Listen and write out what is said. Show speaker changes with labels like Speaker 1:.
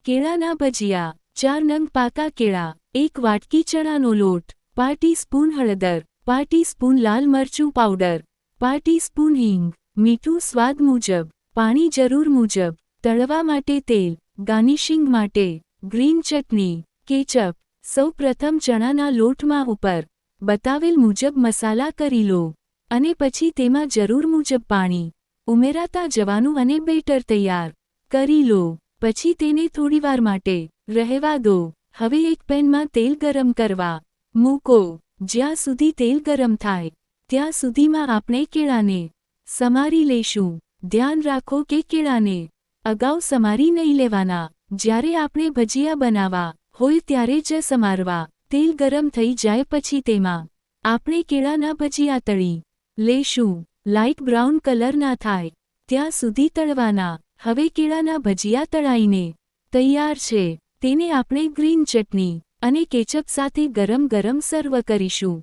Speaker 1: કેળાના ભજીયા 4 નંગ પાકા કેળા, 1 વાટકી ચણાનો લોટ, પા ટીસ્પૂન હળદર, પા ટીસ્પૂન લાલ મરચું પાવડર, પા ટીસ્પૂન હિંગ, મીઠું સ્વાદ મુજબ, પાણી જરૂર મુજબ, તળવા માટે તેલ, ગાર્નિશિંગ માટે ગ્રીન ચટણી, કેચઅપ. સૌ પ્રથમ ચણાના લોટમાં ઉપર બતાવેલ મુજબ મસાલા કરી લો અને પછી તેમાં જરૂર મુજબ પાણી ઉમેરાતા જવાનું અને બેટર તૈયાર કરી લો. પછી તેને થોડીવાર માટે રહેવા દો. હવે એક પેનમાં તેલ ગરમ કરવા મૂકો. જ્યાં સુધી તેલ ગરમ થાય ત્યાં સુધીમાં આપણે કેળાને સમારી લેશું. ધ્યાન રાખો કે કેળાને અગાઉ સમારી નહીં લેવાના. જ્યારે આપણે ભજીયા બનાવવા હોય ત્યારે જ સમારવા. તેલ ગરમ થઈ જાય પછી તેમાં આપણે કેળાના ભજીયા તળી લેશું. લાઇટ બ્રાઉન કલર ના થાય ત્યાં સુધી તળવાના. હવે કેળાના ભજીયા તળાઈને તૈયાર છે. તેને આપણે ગ્રીન ચટણી અને કેચઅપ સાથે ગરમ ગરમ સર્વ કરીશું.